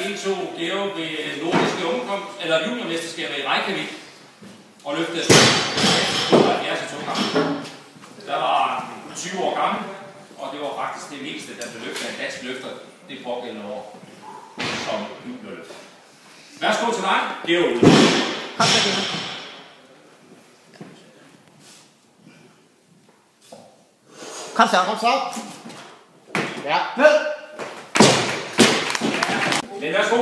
deltog Georg ved nordiske juniormesterskaber i Reykjavik og løftede 72 i 2 gange. Der var 20 år gammel, og det var faktisk det meste, der blev løftet af en dansk løfter det pågældende år som juniorløfter. Værsgo til dig, Georg. Kom så, Georg. Kom så. Kom så. Ja. Ned. Men værsgo.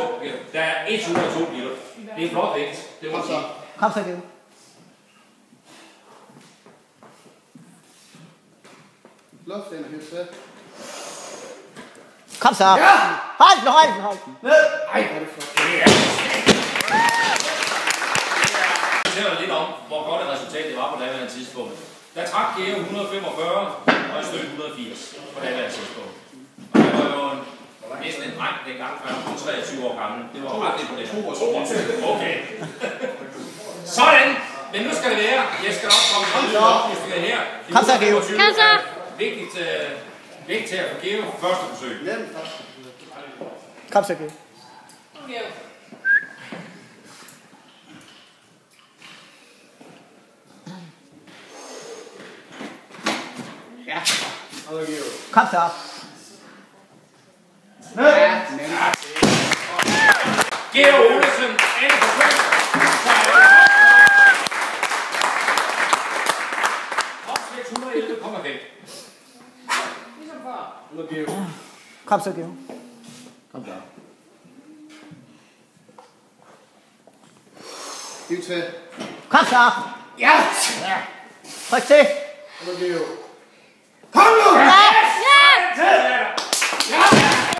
Der er 102 kilo. Det er en flot vægt. Det var så. Kom så, Georg. Luft den helt svært. Kom så. Ja. Hold den. Ned. Ej, hvor er det flot. Jeg fortæller lidt om, hvor godt et resultat det var på daværende tidspunkt. Der trak Georg 145 og et stykke 180 på daværende tidspunkt. Og det var jo næsten en dreng dengang, før han var 23 år gammel. Det var ret lidt på det. Okay. Sådan! Men nu skal det være. Jeg skal også komme til at oplyse her. Kom så, Georg. Kom så! Vigtigt vægt til at få Georg første forsøg. Kom så, Georg. Ja. Kom så. Ned. Georg Olesen, anden forsøg. Op 611,5. Ligesom før. Kom så, Georg. Kom så. Giv til. Kom så. Ja. Tryk til. Kom nu! Ja!